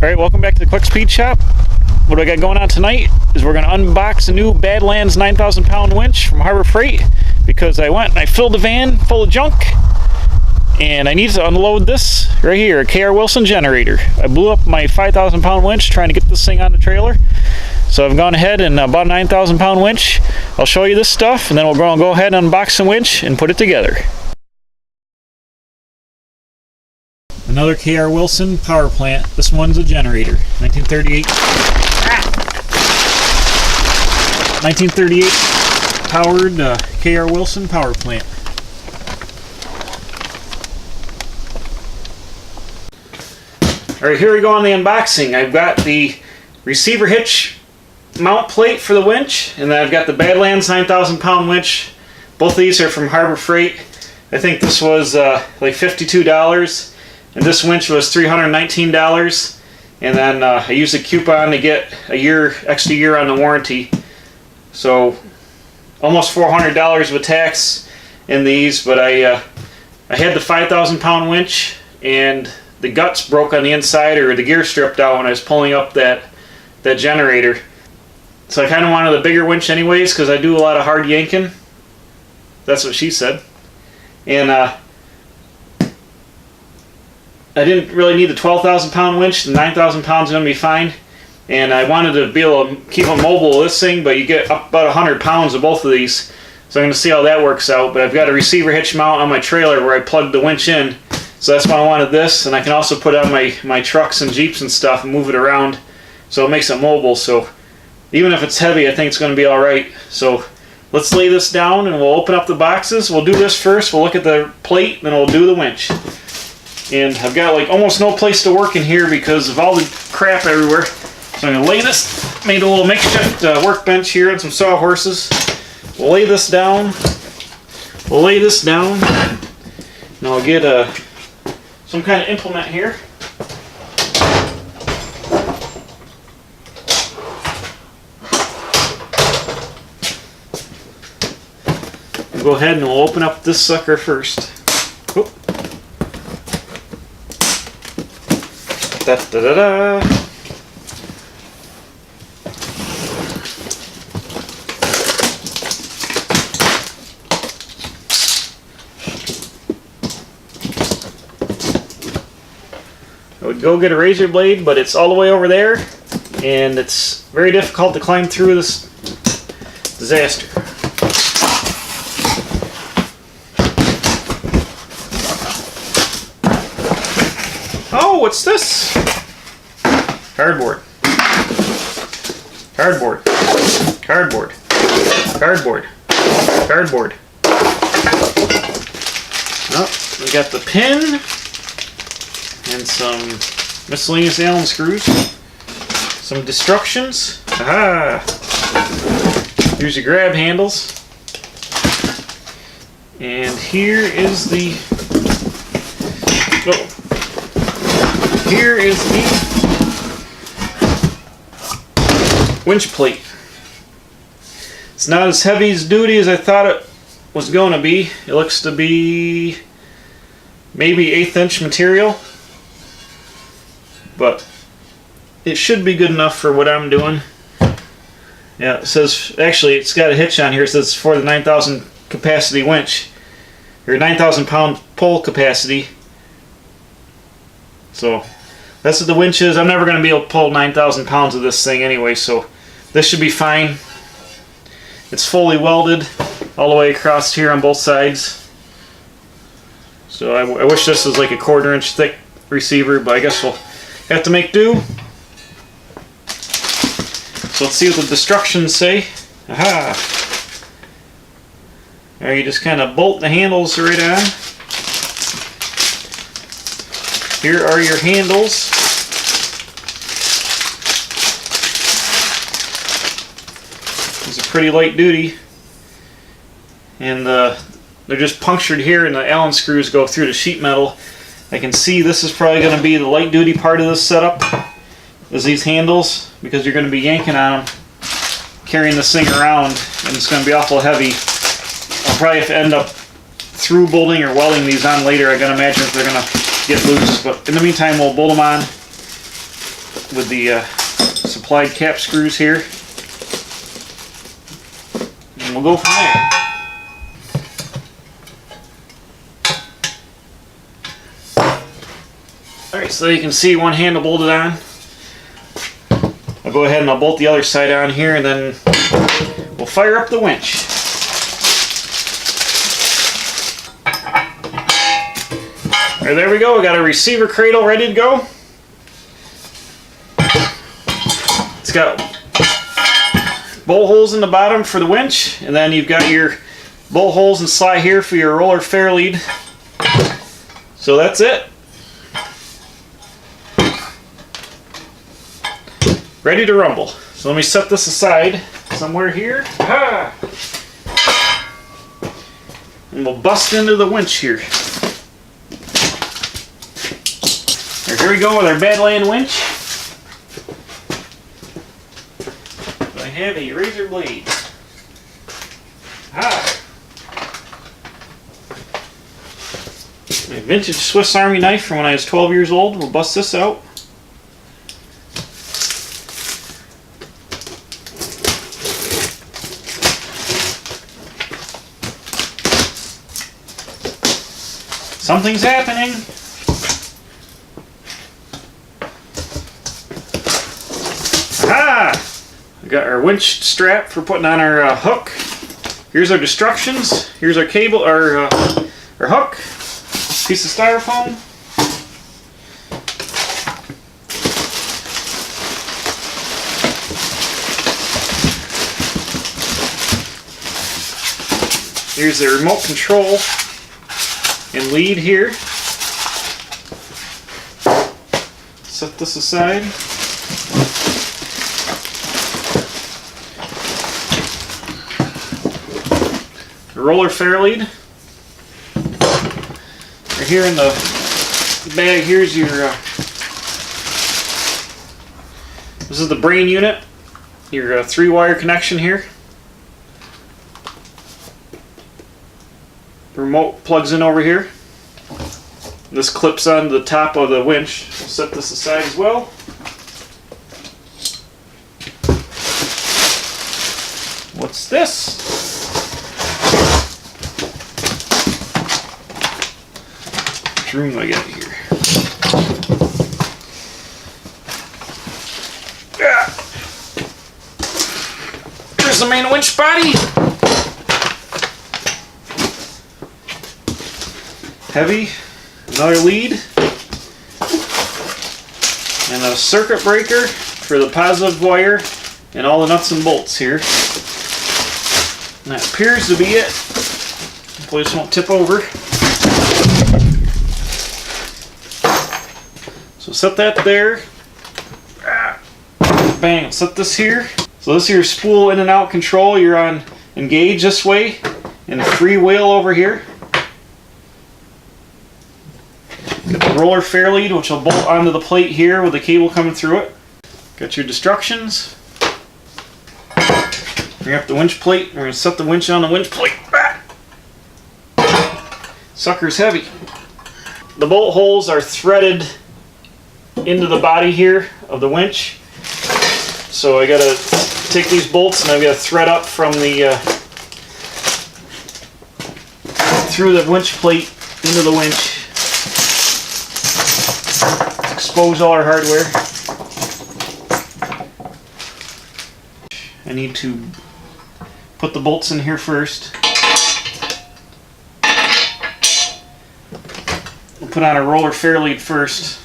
Alright, welcome back to the Quick Speed Shop. What I got going on tonight is we're going to unbox a new Badlands 9,000 pound winch from Harbor Freight, because I went and I filled the van full of junk and I need to unload this right here, a KR Wilson generator. I blew up my 5,000 pound winch trying to get this thing on the trailer, so I've gone ahead and bought a 9,000 pound winch. I'll show you this stuff and then we're going to go ahead and unbox the winch and put it together. Another KR Wilson power plant. This one's a generator. 1938. 1938 powered KR Wilson power plant. Alright, here we go on the unboxing. I've got the receiver hitch mount plate for the winch, and then I've got the Badlands 9,000 pound winch. Both of these are from Harbor Freight. I think this was like $52. And this winch was $319, and then I used a coupon to get extra year on the warranty. So almost $400 with tax in these. But I had the 5,000 pound winch, and the guts broke on the inside, or the gear stripped out when I was pulling up that generator. So I kind of wanted a bigger winch anyways, because I do a lot of hard yanking. That's what she said. And I didn't really need the 12,000 pound winch. The 9,000 pounds is going to be fine. And I wanted to be able to keep them mobile with this thing, but you get up about 100 pounds of both of these. So I'm going to see how that works out. But I've got a receiver hitch mount on my trailer where I plugged the winch in. So that's why I wanted this. And I can also put it on my trucks and Jeeps and stuff and move it around. So it makes it mobile. So even if it's heavy, I think it's going to be alright. So let's lay this down and we'll open up the boxes. We'll do this first. We'll look at the plate, then we'll do the winch. And I've got like almost no place to work in here because of all the crap everywhere. So I'm going to lay this, made a little makeshift workbench here and some sawhorses. We'll lay this down. And I'll get some kind of implement here. We'll go ahead and we'll open up this sucker first. Whoop. Da, da, da, da. I would go get a razor blade, but it's all the way over there, and it's very difficult to climb through this disaster. Oh, what's this? Cardboard. Cardboard. Cardboard. Cardboard. Cardboard. Oh, we got the pin and some miscellaneous Allen screws. Some destructions. Aha! Here's your grab handles. And here is the... Oh. Here is the winch plate. It's not as heavy as duty as I thought it was going to be. It looks to be maybe 1/8 inch material, but it should be good enough for what I'm doing. Yeah, it says, actually it's got a hitch on here. It says for the 9,000 capacity winch, or 9,000 pound pull capacity. So that's what the winch is. I'm never going to be able to pull 9,000 pounds of this thing anyway, so this should be fine. It's fully welded all the way across here on both sides. So I wish this was like a 1/4 inch thick receiver, but I guess we'll have to make do. So let's see what the destructions say. Aha! There, you just kind of bolt the handles right on. Here are your handles. These are pretty light duty. And they're just punctured here, and the Allen screws go through the sheet metal. I can see this is probably going to be the light duty part of this setup, is these handles, because you're going to be yanking on them, carrying this thing around, and it's going to be awful heavy. I'll probably have to end up through bolting or welding these on later. I gotta imagine if they're gonna get loose, but in the meantime we'll bolt them on. with the supplied cap screws here. And we'll go from there. Alright, so you can see one handle bolted on. I'll go ahead and I'll bolt the other side on here, and then we'll fire up the winch. Alright, there we go. We got a receiver cradle ready to go. It's got bolt holes in the bottom for the winch, and then you've got your bolt holes and slot here for your roller fair lead. So that's it. Ready to rumble. So let me set this aside somewhere here. Ah! And we'll bust into the winch here. Here we go with our Badland winch. I have a razor blade. My vintage Swiss Army knife from when I was 12 years old. We'll bust this out. Something's happening. Aha! We got our winch strap for putting on our hook. Here's our destructions. Here's our cable, our hook. Piece of styrofoam. Here's the remote control and lead here. Set this aside. The roller fair lead. Right here in the bag, here's your this is the brain unit, your 3-wire connection here. The remote plugs in over here. This clips onto the top of the winch. We'll set this aside as well. What's this? How much room do I got here? Here's the main winch body. Heavy, another lead, and a circuit breaker for the positive wire and all the nuts and bolts here. And that appears to be it. Hopefully this won't tip over. So set that there. Bang, set this here. So this is your spool in and out control. You're on engage this way and a free wheel over here. Got the roller fair lead, which will bolt onto the plate here with the cable coming through it. Got your destructions. Bring up the winch plate. We're going to set the winch on the winch plate. Sucker's heavy. The bolt holes are threaded into the body here of the winch. So I got to take these bolts and I've got to thread up from the through the winch plate into the winch. Expose all our hardware. I need to put the bolts in here first. We'll put on a roller fair lead first,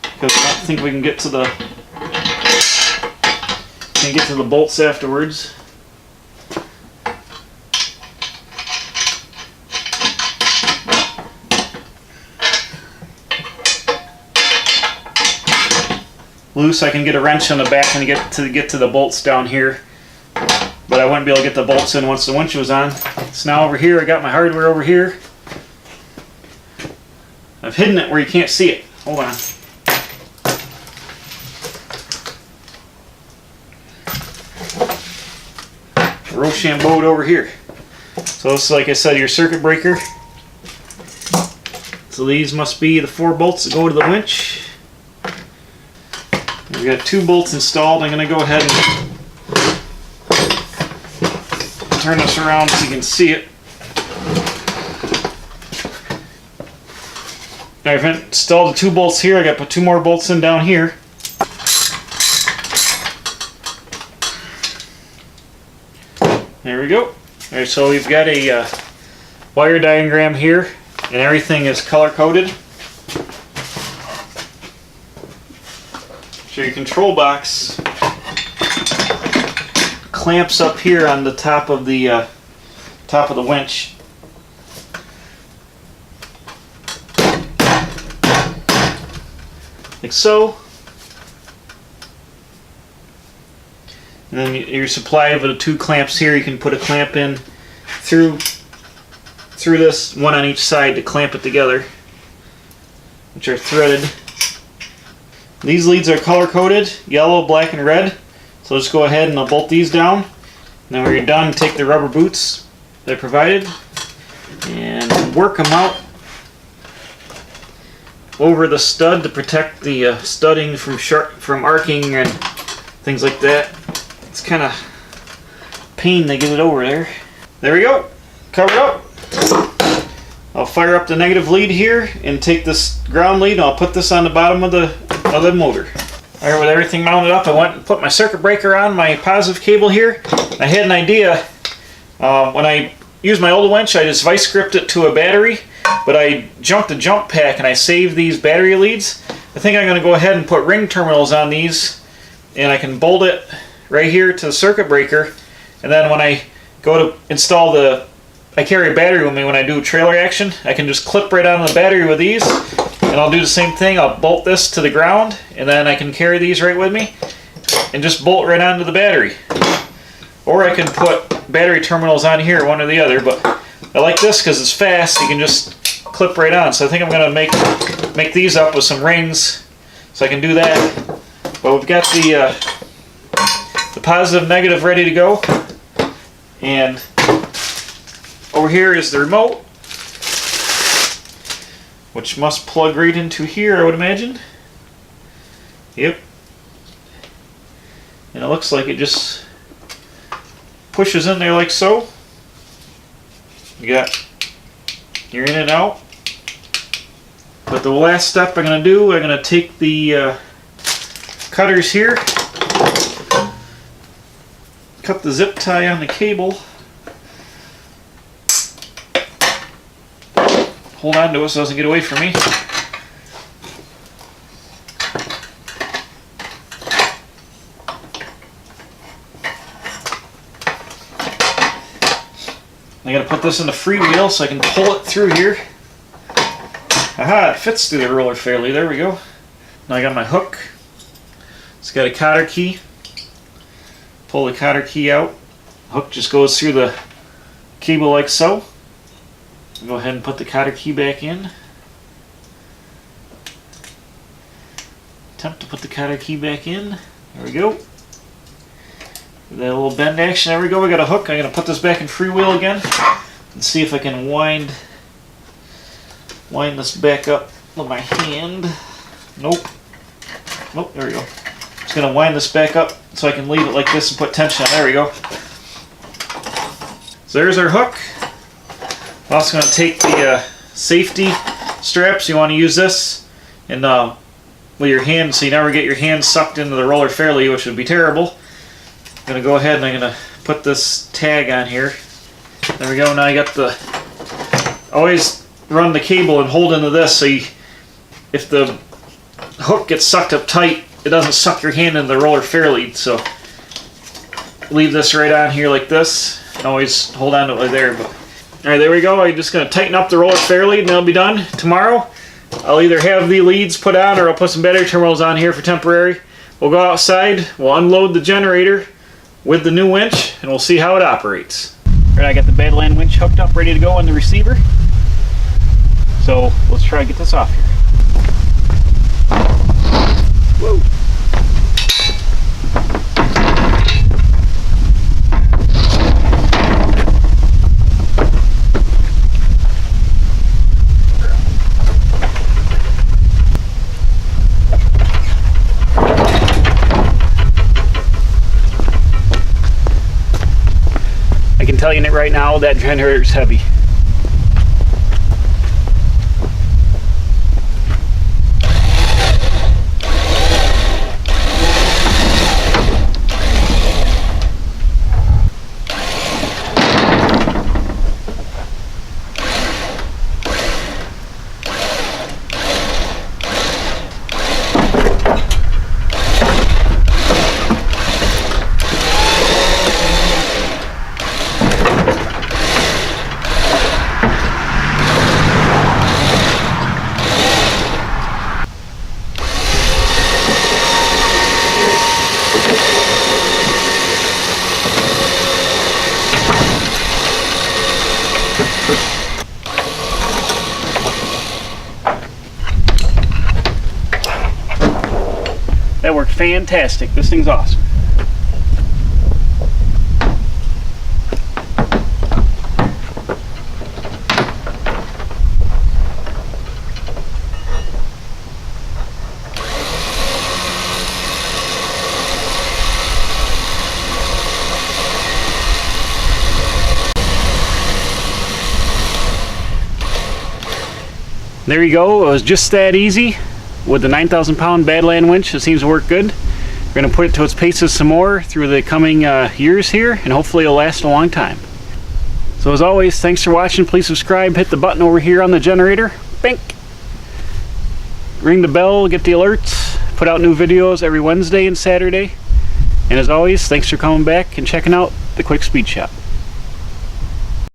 because I don't think we can get to the bolts afterwards. Loose, I can get a wrench on the back and get to the bolts down here, but I wouldn't be able to get the bolts in once the winch was on. So now over here, I got my hardware over here. I've hidden it where you can't see it. Hold on. Rochambeau over here. So this is, like I said, your circuit breaker. So these must be the 4 bolts that go to the winch. We've got 2 bolts installed. I'm going to go ahead and turn this around so you can see it. I've installed the 2 bolts here. I got to put 2 more bolts in down here. There we go. Alright, so we've got a wire diagram here, and everything is color coded. So your control box clamps up here on the top of the winch. Like so. And then you're supplied with the 2 clamps here. You can put a clamp in through this, one on each side to clamp it together, which are threaded. These leads are color coded, yellow, black, and red. So just go ahead and I'll bolt these down. And then when you're done, take the rubber boots they're provided and work them out over the stud to protect the studding from arcing and things like that. It's kind of pain to get it over there. There we go, covered up. I'll fire up the negative lead here and take this ground lead and I'll put this on the bottom of the motor. Alright, with everything mounted up, I went and put my circuit breaker on my positive cable here. I had an idea. When I used my old winch, I just vice gripped it to a battery, but I junked the jump pack and I saved these battery leads. I think I'm going to go ahead and put ring terminals on these, and I can bolt it right here to the circuit breaker, and then when I go to install I carry a battery with me when I do trailer action, I can just clip right onto the battery with these, and I'll do the same thing. I'll bolt this to the ground, and then I can carry these right with me and just bolt right onto the battery. Or I can put battery terminals on here, one or the other, but I like this because it's fast. You can just clip right on. So I think I'm going to make these up with some rings so I can do that. But we've got the positive, negative ready to go. And over here is the remote, which must plug right into here, I would imagine. Yep. And it looks like it just pushes in there like so. You got your in and out. But the last step I'm going to do, I'm going to take the cutters here, cut the zip tie on the cable, hold on to it so it doesn't get away from me. I gotta put this in the freewheel so I can pull it through here. Aha, it fits through the roller fairly. There we go. Now I got my hook. It's got a cotter key. Pull the cotter key out. Hook just goes through the cable like so. Go ahead and put the cotter key back in. Attempt to put the cotter key back in. There we go. That little bend action. There we go. We got a hook. I'm going to put this back in freewheel again and see if I can wind this back up with my hand. Nope. Nope. There we go. Just going to wind this back up so I can leave it like this and put tension on. There we go. So there's our hook. I'm also going to take the safety straps. You want to use this and with your hand so you never get your hand sucked into the roller fairly, which would be terrible. I'm going to go ahead and I'm going to put this tag on here. There we go. Now I got the... Always run the cable and hold into this so if the hook gets sucked up tight, it doesn't suck your hand into the roller fairly. So leave this right on here like this. And always hold on to it right there. But alright, there we go. I'm just going to tighten up the roller fairly and that'll be done. Tomorrow, I'll either have the leads put on or I'll put some battery terminals on here for temporary. We'll go outside, we'll unload the generator with the new winch, and we'll see how it operates. Alright, I got the Badland winch hooked up, ready to go on the receiver. So let's try to get this off here. Whoa. telling it right now, that generator's heavy. That worked fantastic. This thing's awesome. There you go. It was just that easy. With the 9,000 pound Badland winch, it seems to work good. We're going to put it to its paces some more through the coming years here, and hopefully it'll last a long time. So as always, thanks for watching. Please subscribe, hit the button over here on the generator. Bink! Ring the bell, get the alerts. Put out new videos every Wednesday and Saturday. And as always, thanks for coming back and checking out the Quick Speed Shop.